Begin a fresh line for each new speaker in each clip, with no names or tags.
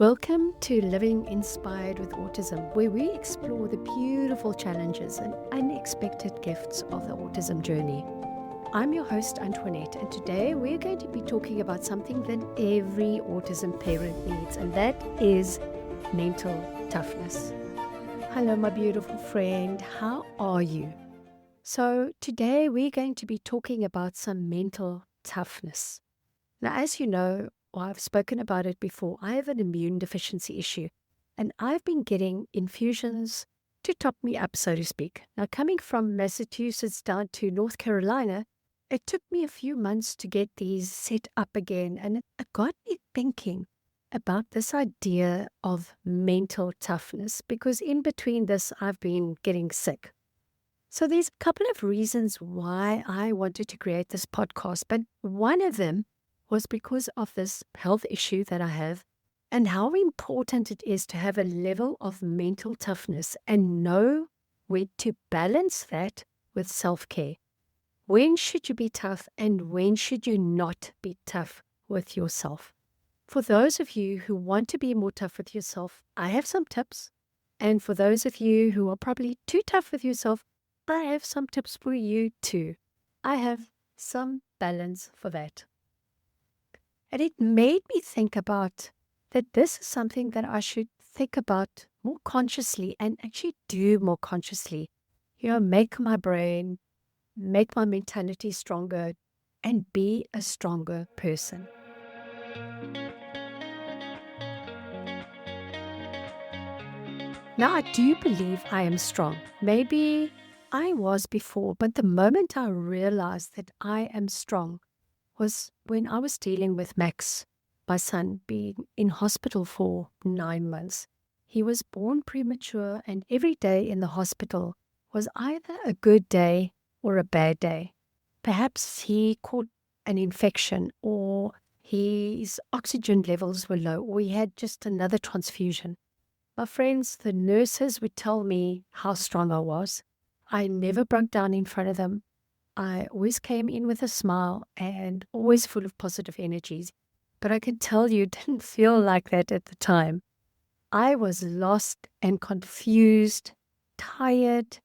Welcome to Living Inspired with Autism, where we explore the beautiful challenges and unexpected gifts of the autism journey. I'm your host, Antoinette, and today we're going to be talking about something that every autism parent needs, and that is mental toughness. Hello, my beautiful friend. How are you? So today we're going to be talking about some mental toughness. Now, as you know, or I've spoken about it before, I have an immune deficiency issue, and I've been getting infusions to top me up, so to speak. Now, coming from Massachusetts down to North Carolina, it took me a few months to get these set up again, and it got me thinking about this idea of mental toughness, because in between this, I've been getting sick. So there's a couple of reasons why I wanted to create this podcast, but one of them was because of this health issue that I have and how important it is to have a level of mental toughness and know when to balance that with self-care. When should you be tough and when should you not be tough with yourself? For those of you who want to be more tough with yourself, I have some tips. And for those of you who are probably too tough with yourself, I have some tips for you too. I have some balance for that. And it made me think about that this is something that I should think about more consciously and actually do more consciously. Make my brain, make my mentality stronger, and be a stronger person. Now, I do believe I am strong. Maybe I was before, but the moment I realized that I am strong was when I was dealing with Max, my son, being in hospital for 9 months. He was born premature, and every day in the hospital was either a good day or a bad day. Perhaps he caught an infection, or his oxygen levels were low, or he had just another transfusion. My friends, the nurses would tell me how strong I was. I never broke down in front of them. I always came in with a smile and always full of positive energies. But I can tell you, it didn't feel like that at the time. I was lost and confused, tired,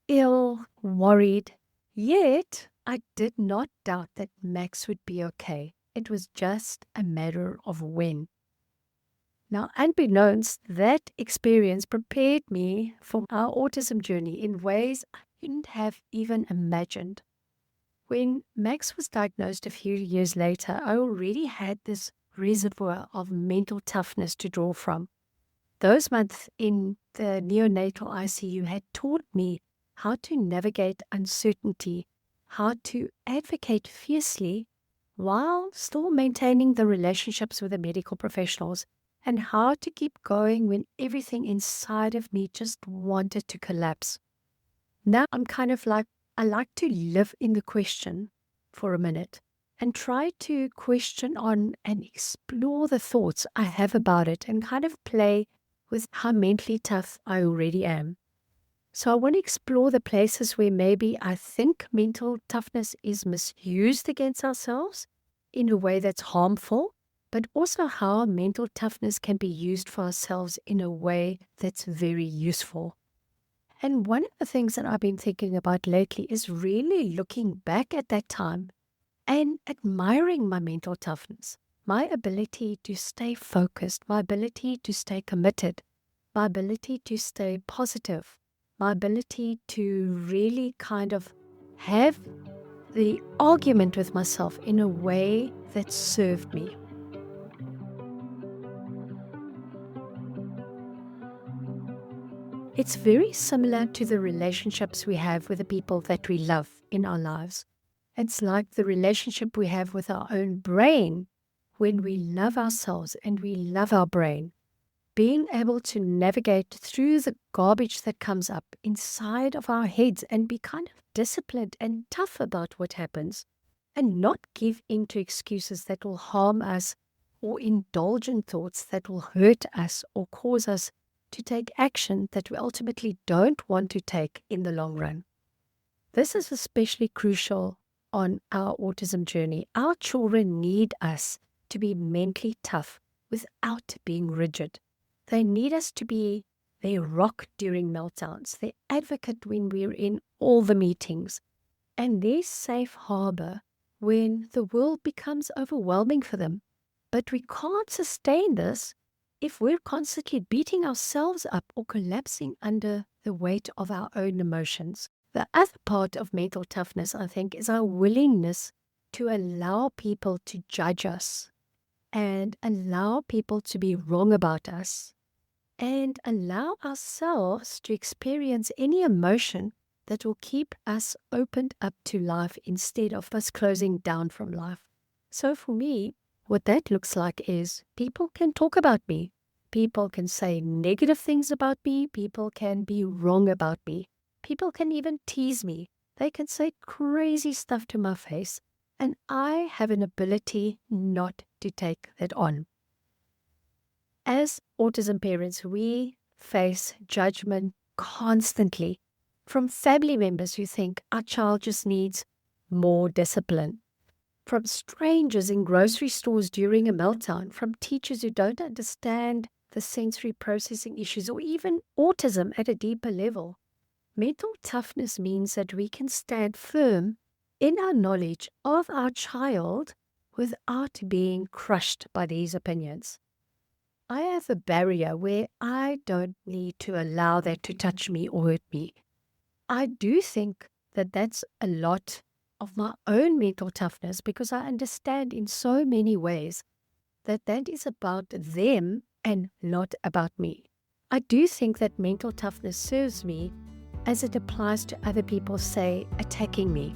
ill, worried. Yet, I did not doubt that Max would be okay. It was just a matter of when. Now, unbeknownst, that experience prepared me for our autism journey in ways I couldn't have even imagined. When Max was diagnosed a few years later, I already had this reservoir of mental toughness to draw from. Those months in the neonatal ICU had taught me how to navigate uncertainty, how to advocate fiercely while still maintaining the relationships with the medical professionals, and how to keep going when everything inside of me just wanted to collapse. Now I'm kind of like, I like to live in the question for a minute and try to question on and explore the thoughts I have about it and kind of play with how mentally tough I already am. So I want to explore the places where maybe I think mental toughness is misused against ourselves in a way that's harmful, but also how mental toughness can be used for ourselves in a way that's very useful. And one of the things that I've been thinking about lately is really looking back at that time and admiring my mental toughness, my ability to stay focused, my ability to stay committed, my ability to stay positive, my ability to really kind of have the argument with myself in a way that served me. It's very similar to the relationships we have with the people that we love in our lives. It's like the relationship we have with our own brain when we love ourselves and we love our brain. Being able to navigate through the garbage that comes up inside of our heads and be kind of disciplined and tough about what happens and not give in to excuses that will harm us or indulge in thoughts that will hurt us or cause us to take action that we ultimately don't want to take in the long run. This is especially crucial on our autism journey. Our children need us to be mentally tough without being rigid. They need us to be their rock during meltdowns, their advocate when we're in all the meetings, and their safe harbor when the world becomes overwhelming for them. But we can't sustain this if we're constantly beating ourselves up or collapsing under the weight of our own emotions. The other part of mental toughness, I think, is our willingness to allow people to judge us and allow people to be wrong about us and allow ourselves to experience any emotion that will keep us opened up to life instead of us closing down from life. So for me, what that looks like is people can talk about me. People can say negative things about me. People can be wrong about me. People can even tease me. They can say crazy stuff to my face. And I have an ability not to take that on. As autism parents, we face judgment constantly from family members who think our child just needs more discipline, from strangers in grocery stores during a meltdown, from teachers who don't understand the sensory processing issues, or even autism at a deeper level. Mental toughness means that we can stand firm in our knowledge of our child without being crushed by these opinions. I have a barrier where I don't need to allow that to touch me or hurt me. I do think that that's a lot of my own mental toughness because I understand in so many ways that that is about them and not about me. I do think that mental toughness serves me as it applies to other people, say, attacking me.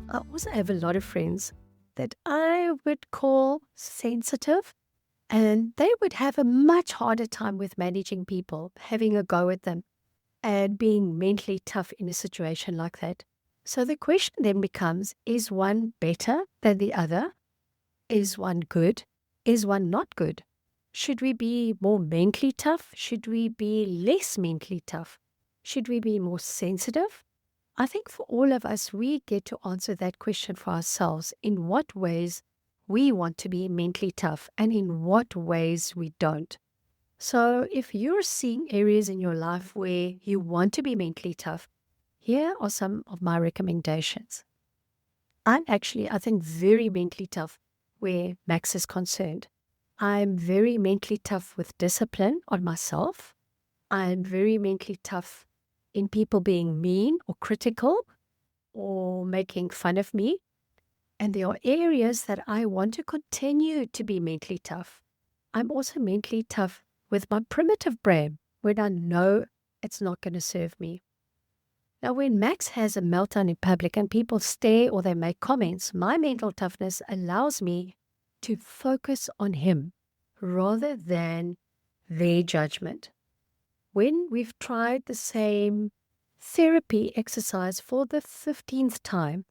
I also have a lot of friends that I would call sensitive, and they would have a much harder time with managing people, having a go at them, and being mentally tough in a situation like that. So the question then becomes, is one better than the other? Is one good? Is one not good? Should we be more mentally tough? Should we be less mentally tough? Should we be more sensitive? I think for all of us, we get to answer that question for ourselves, in what ways we want to be mentally tough and in what ways we don't. So if you're seeing areas in your life where you want to be mentally tough, here are some of my recommendations. I'm actually, I think, very mentally tough where Max is concerned. I'm very mentally tough with discipline on myself. I'm very mentally tough in people being mean or critical or making fun of me. And there are areas that I want to continue to be mentally tough. I'm also mentally tough with my primitive brain when I know it's not going to serve me. Now, when Max has a meltdown in public and people stare or they make comments, my mental toughness allows me to focus on him rather than their judgment. When we've tried the same therapy exercise for the 15th time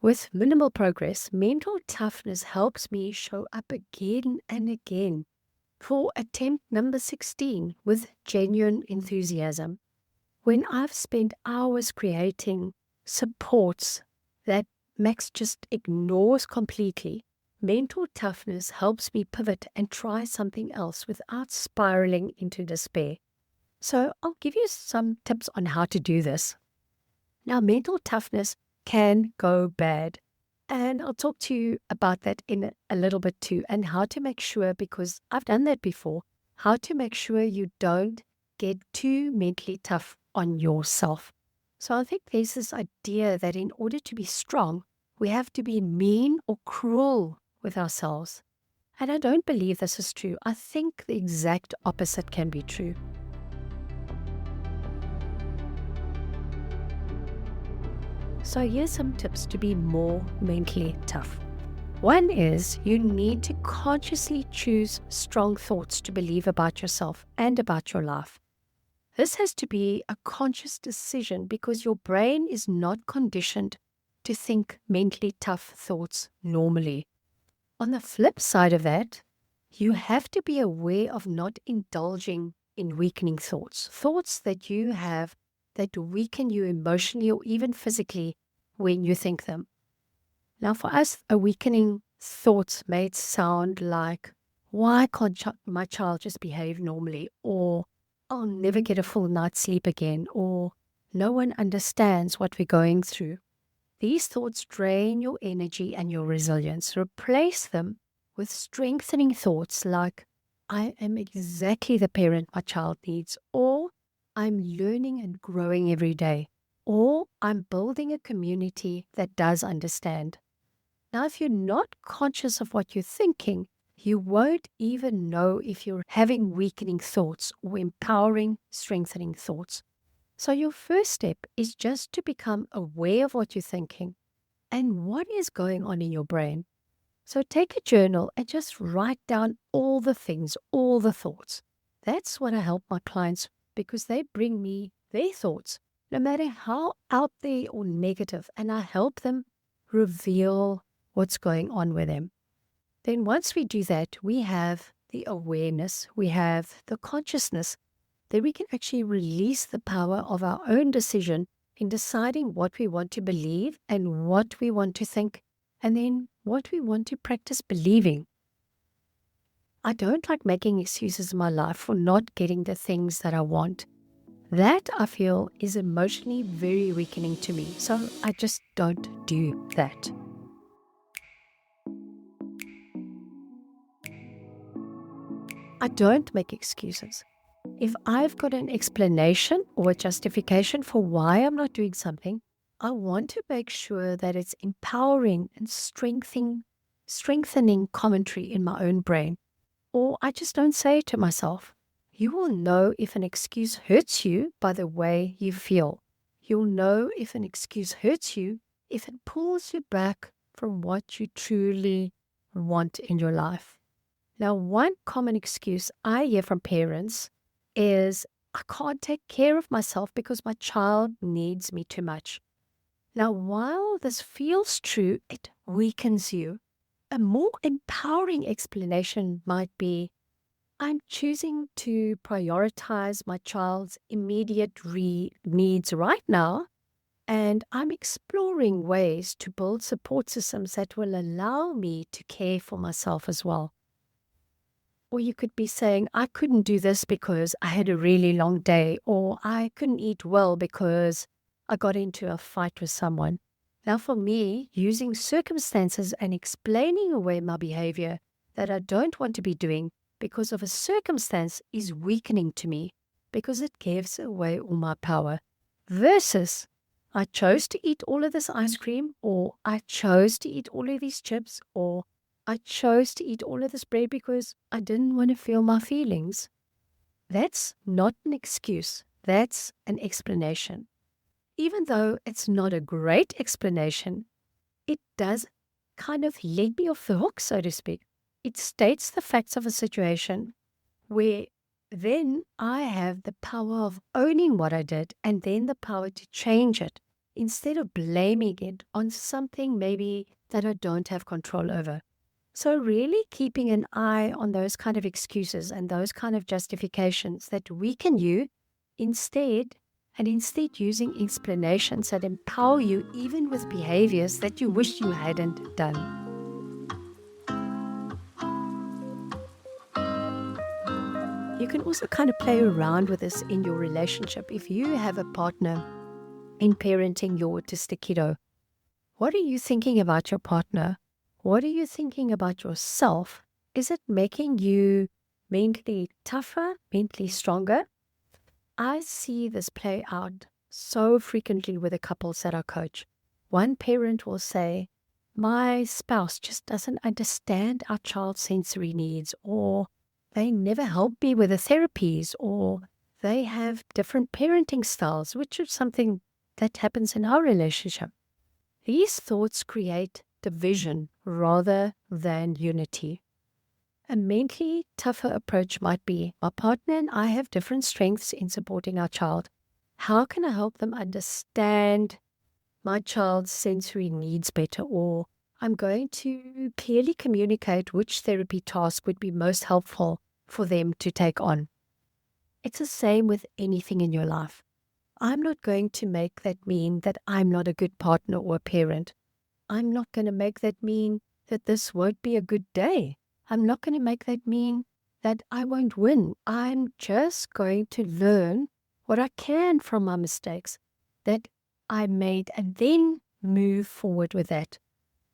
with minimal progress, mental toughness helps me show up again and again for attempt number 16 with genuine enthusiasm. When I've spent hours creating supports that Max just ignores completely, mental toughness helps me pivot and try something else without spiraling into despair. So I'll give you some tips on how to do this. Now, mental toughness can go bad, and I'll talk to you about that in a little bit too, and how to make sure, because I've done that before, how to make sure you don't get too mentally tough on yourself. So I think there's this idea that in order to be strong, we have to be mean or cruel with ourselves. And I don't believe this is true. I think the exact opposite can be true. So here's some tips to be more mentally tough. One is you need to consciously choose strong thoughts to believe about yourself and about your life. This has to be a conscious decision because your brain is not conditioned to think mentally tough thoughts normally. On the flip side of that, you have to be aware of not indulging in weakening thoughts, thoughts that you have that weaken you emotionally or even physically when you think them. Now, for us, a weakening thought may sound like, why can't my child just behave normally? Or I'll never get a full night's sleep again. Or no one understands what we're going through. These thoughts drain your energy and your resilience. Replace them with strengthening thoughts like, I am exactly the parent my child needs, or I'm learning and growing every day, or I'm building a community that does understand. Now, if you're not conscious of what you're thinking, you won't even know if you're having weakening thoughts or empowering, strengthening thoughts. So, your first step is just to become aware of what you're thinking and what is going on in your brain. So, take a journal and just write down all the things, all the thoughts. That's what I help my clients because they bring me their thoughts, no matter how out there or negative, and I help them reveal what's going on with them. Then, once we do that, we have the awareness, we have the consciousness that we can actually release the power of our own decision in deciding what we want to believe and what we want to think, and then what we want to practice believing. I don't like making excuses in my life for not getting the things that I want. That, I feel, is emotionally very weakening to me. So I just don't do that. I don't make excuses. If I've got an explanation or a justification for why I'm not doing something, I want to make sure that it's empowering and strengthening commentary in my own brain. Or I just don't say to myself, you will know if an excuse hurts you by the way you feel. You'll know if an excuse hurts you if it pulls you back from what you truly want in your life. Now, one common excuse I hear from parents is, I can't take care of myself because my child needs me too much. Now, while this feels true, it weakens you. A more empowering explanation might be, I'm choosing to prioritize my child's immediate needs right now, and I'm exploring ways to build support systems that will allow me to care for myself as well. Or you could be saying, I couldn't do this because I had a really long day, or I couldn't eat well because I got into a fight with someone. Now, for me, using circumstances and explaining away my behavior that I don't want to be doing because of a circumstance is weakening to me because it gives away all my power. Versus, I chose to eat all of this ice cream, or I chose to eat all of these chips, or I chose to eat all of this bread because I didn't want to feel my feelings. That's not an excuse. That's an explanation. Even though it's not a great explanation, it does kind of let me off the hook, so to speak. It states the facts of a situation where then I have the power of owning what I did and then the power to change it instead of blaming it on something maybe that I don't have control over. So really keeping an eye on those kind of excuses and those kind of justifications that weaken you instead using explanations that empower you even with behaviors that you wish you hadn't done. You can also kind of play around with this in your relationship. If you have a partner in parenting your autistic kiddo, what are you thinking about your partner? What are you thinking about yourself? Is it making you mentally tougher, mentally stronger? I see this play out so frequently with the couples that I coach. One parent will say, my spouse just doesn't understand our child's sensory needs, or they never help me with the therapies, or they have different parenting styles, which is something that happens in our relationship. These thoughts create division rather than unity. A mentally tougher approach might be, my partner and I have different strengths in supporting our child. How can I help them understand my child's sensory needs better? Or I'm going to clearly communicate which therapy task would be most helpful for them to take on. It's the same with anything in your life. I'm not going to make that mean that I'm not a good partner or a parent. I'm not going to make that mean that this won't be a good day. I'm not going to make that mean that I won't win. I'm just going to learn what I can from my mistakes that I made and then move forward with that.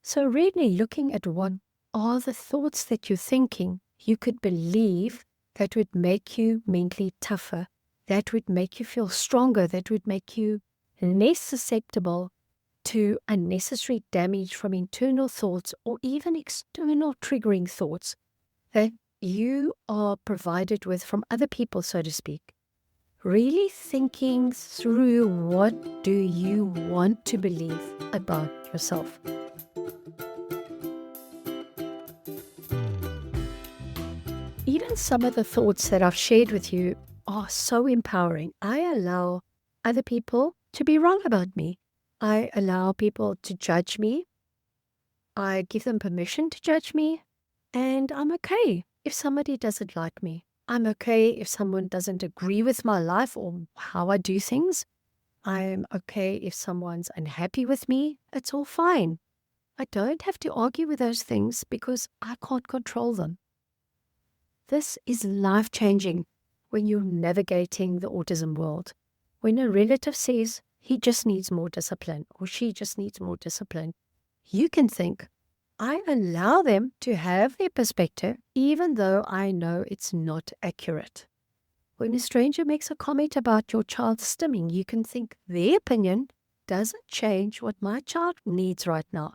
So really looking at what are the thoughts that you're thinking you could believe that would make you mentally tougher, that would make you feel stronger, that would make you less susceptible to unnecessary damage from internal thoughts or even external triggering thoughts that you are provided with from other people, so to speak. Really thinking through what do you want to believe about yourself. Even some of the thoughts that I've shared with you are so empowering. I allow other people to be wrong about me. I allow people to judge me. I give them permission to judge me. And I'm okay if somebody doesn't like me. I'm okay if someone doesn't agree with my life or how I do things. I'm okay if someone's unhappy with me. It's all fine. I don't have to argue with those things because I can't control them. This is life-changing when you're navigating the autism world. When a relative says he just needs more discipline or she just needs more discipline, you can think, I allow them to have their perspective even though I know it's not accurate. When a stranger makes a comment about your child's stimming, you can think their opinion doesn't change what my child needs right now.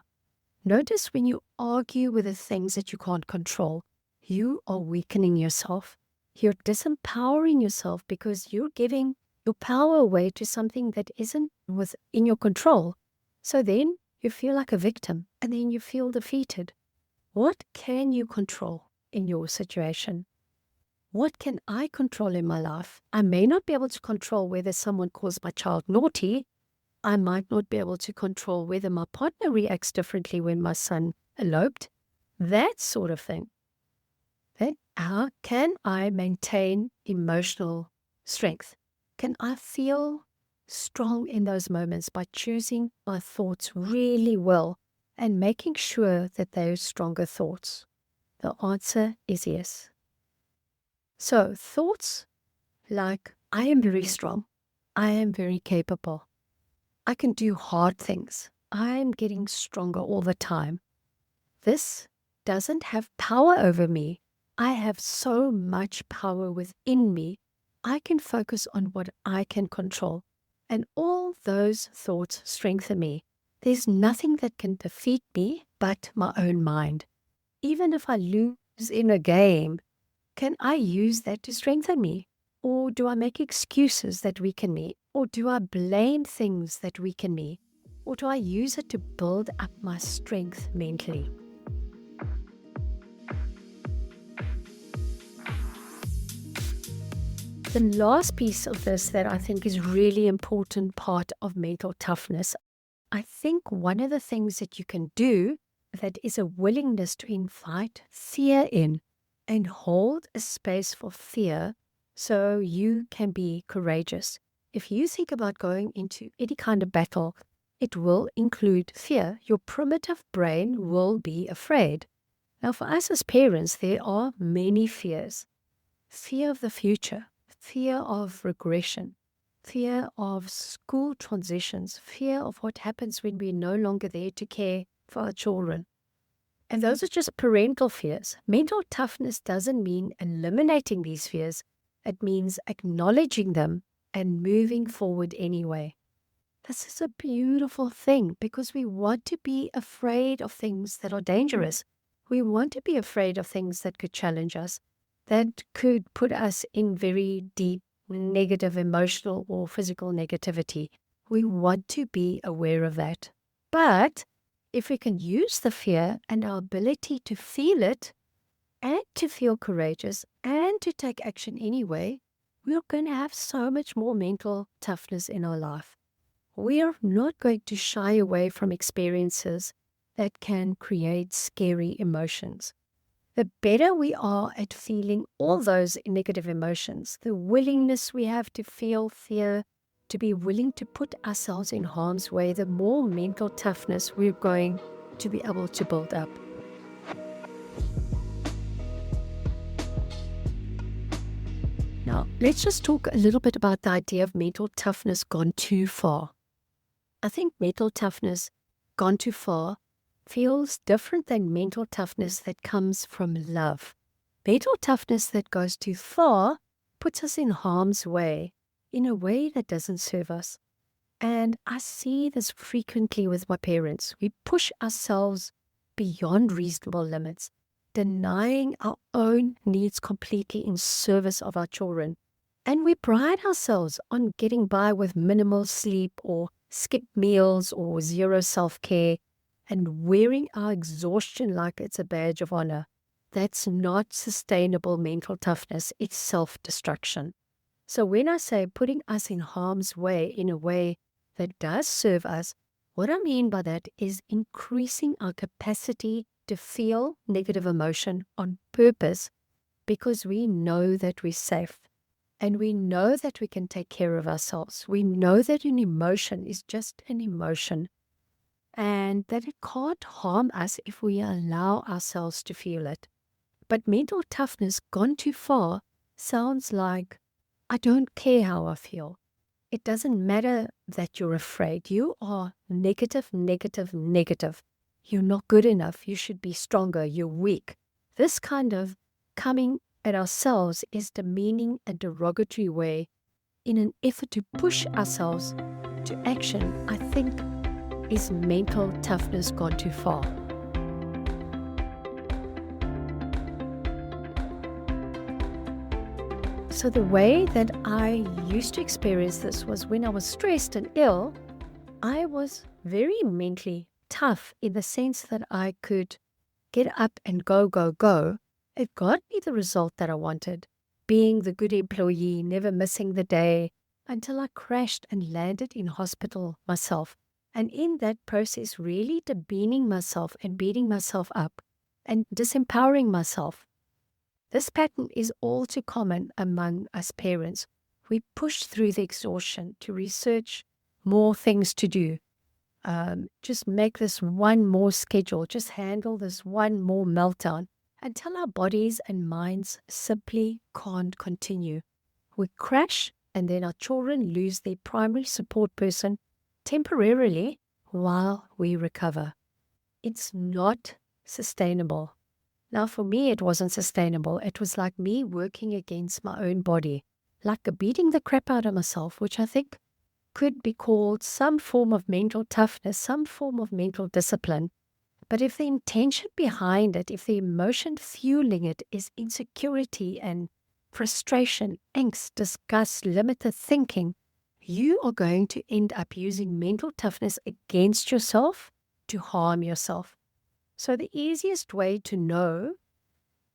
Notice when you argue with the things that you can't control, you are weakening yourself. You're disempowering yourself because you're giving your power away to something that isn't within your control. So then you feel like a victim and then you feel defeated. What can you control in your situation? What can I control in my life? I may not be able to control whether someone calls my child naughty. I might not be able to control whether my partner reacts differently when my son eloped. That sort of thing. Then how can I maintain emotional strength? Can I feel strong in those moments by choosing my thoughts really well and making sure that they're stronger thoughts? The answer is yes. So thoughts like, I am very strong. I am very capable. I can do hard things. I'm getting stronger all the time. This doesn't have power over me. I have so much power within me. I can focus on what I can control. And all those thoughts strengthen me. There's nothing that can defeat me but my own mind. Even if I lose in a game, can I use that to strengthen me? Or do I make excuses that weaken me? Or do I blame things that weaken me? Or do I use it to build up my strength mentally? The last piece of this that I think is really important part of mental toughness, I think one of the things that you can do that is a willingness to invite fear in and hold a space for fear so you can be courageous. If you think about going into any kind of battle, it will include fear. Your primitive brain will be afraid. Now, for us as parents, there are many fears. Fear of the future, fear of regression, fear of school transitions, fear of what happens when we're no longer there to care for our children. And those are just parental fears. Mental toughness doesn't mean eliminating these fears. It means acknowledging them and moving forward anyway. This is a beautiful thing because we want to be afraid of things that are dangerous. We want to be afraid of things that could challenge us, that could put us in very deep negative emotional or physical negativity. We want to be aware of that. But if we can use the fear and our ability to feel it and to feel courageous and to take action anyway, we're going to have so much more mental toughness in our life. We are not going to shy away from experiences that can create scary emotions. The better we are at feeling all those negative emotions, the willingness we have to feel fear, to be willing to put ourselves in harm's way, the more mental toughness we're going to be able to build up. Now, let's just talk a little bit about the idea of mental toughness gone too far. I think mental toughness gone too far feels different than mental toughness that comes from love. Mental toughness that goes too far puts us in harm's way in a way that doesn't serve us. And I see this frequently with my parents. We push ourselves beyond reasonable limits, denying our own needs completely in service of our children. And we pride ourselves on getting by with minimal sleep or skip meals or zero self-care and wearing our exhaustion like it's a badge of honor. That's not sustainable mental toughness. It's self-destruction. So when I say putting us in harm's way in a way that does serve us, what I mean by that is increasing our capacity to feel negative emotion on purpose because we know that we're safe and we know that we can take care of ourselves. We know that an emotion is just an emotion and that it can't harm us if we allow ourselves to feel it. But mental toughness gone too far sounds like, I don't care how I feel. It doesn't matter that you're afraid. You are negative, negative, negative. You're not good enough. You should be stronger. You're weak. This kind of coming at ourselves is demeaning a derogatory way in an effort to push ourselves to action, I think, is mental toughness gone too far. So the way that I used to experience this was when I was stressed and ill, I was very mentally tough in the sense that I could get up and go, go, go. It got me the result that I wanted, being the good employee, never missing the day, until I crashed and landed in hospital myself. And in that process, really demeaning myself and beating myself up and disempowering myself. This pattern is all too common among us parents. We push through the exhaustion to research more things to do. Just make this one more schedule. Just handle this one more meltdown until our bodies and minds simply can't continue. We crash and then our children lose their primary support person temporarily while we recover. It's not sustainable. Now, for me, it wasn't sustainable. It was like me working against my own body, like beating the crap out of myself, which I think could be called some form of mental toughness, some form of mental discipline. But if the intention behind it, if the emotion fueling it is insecurity and frustration, angst, disgust, limited thinking, you are going to end up using mental toughness against yourself to harm yourself. So the easiest way to know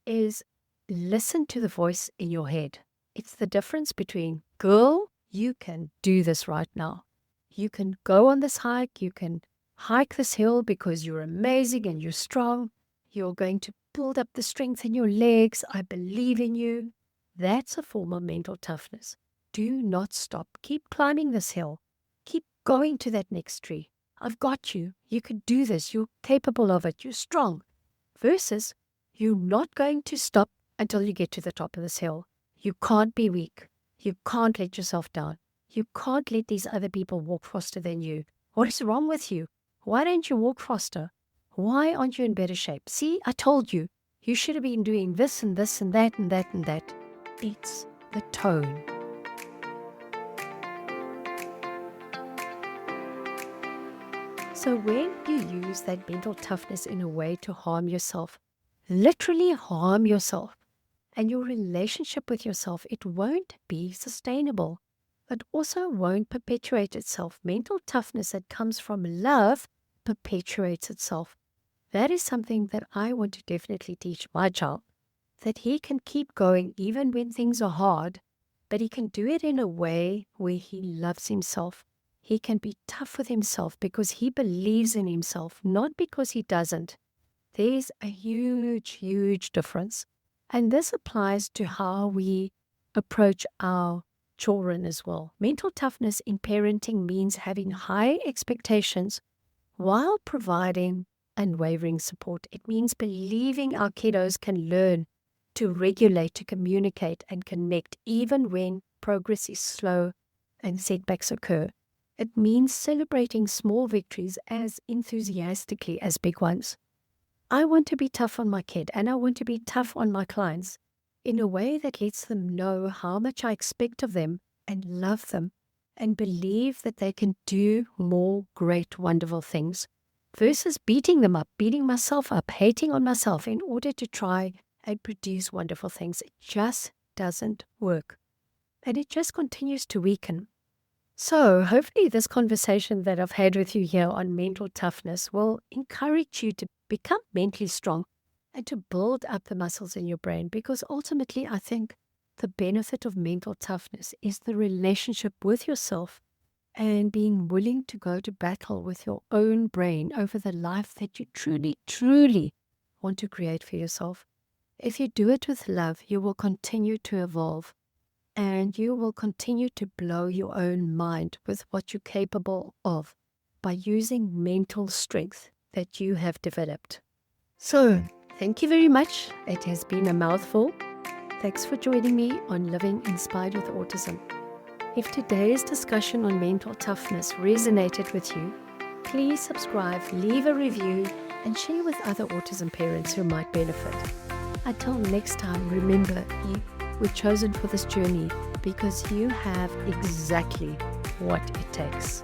is listen to the voice in your head. It's the difference between, girl, you can do this right now. You can go on this hike. You can hike this hill because you're amazing and you're strong. You're going to build up the strength in your legs. I believe in you. That's a form of mental toughness. Do not stop. Keep climbing this hill. Keep going to that next tree. I've got you. You can do this. You're capable of it. You're strong. Versus, you're not going to stop until you get to the top of this hill. You can't be weak. You can't let yourself down. You can't let these other people walk faster than you. What is wrong with you? Why don't you walk faster? Why aren't you in better shape? See, I told you. You should have been doing this and this and that and that and that. It's the tone. So when you use that mental toughness in a way to harm yourself, literally harm yourself, and your relationship with yourself, it won't be sustainable. It also won't perpetuate itself. Mental toughness that comes from love perpetuates itself. That is something that I want to definitely teach my child, that he can keep going even when things are hard, but he can do it in a way where he loves himself. He can be tough with himself because he believes in himself, not because he doesn't. There's a huge, huge difference. And this applies to how we approach our children as well. Mental toughness in parenting means having high expectations while providing unwavering support. It means believing our kiddos can learn to regulate, to communicate, and connect, even when progress is slow and setbacks occur. It means celebrating small victories as enthusiastically as big ones. I want to be tough on my kid, and I want to be tough on my clients in a way that lets them know how much I expect of them and love them and believe that they can do more great, wonderful things versus beating them up, beating myself up, hating on myself in order to try and produce wonderful things. It just doesn't work. And it just continues to weaken. So hopefully this conversation that I've had with you here on mental toughness will encourage you to become mentally strong and to build up the muscles in your brain, because ultimately I think the benefit of mental toughness is the relationship with yourself and being willing to go to battle with your own brain over the life that you truly, truly want to create for yourself. If you do it with love, you will continue to evolve. And you will continue to blow your own mind with what you're capable of by using mental strength that you have developed. So, thank you very much. It has been a mouthful. Thanks for joining me on Living Inspired with Autism. If today's discussion on mental toughness resonated with you, please subscribe, leave a review, and share with other autism parents who might benefit. Until next time, remember, you were chosen for this journey because you have exactly what it takes.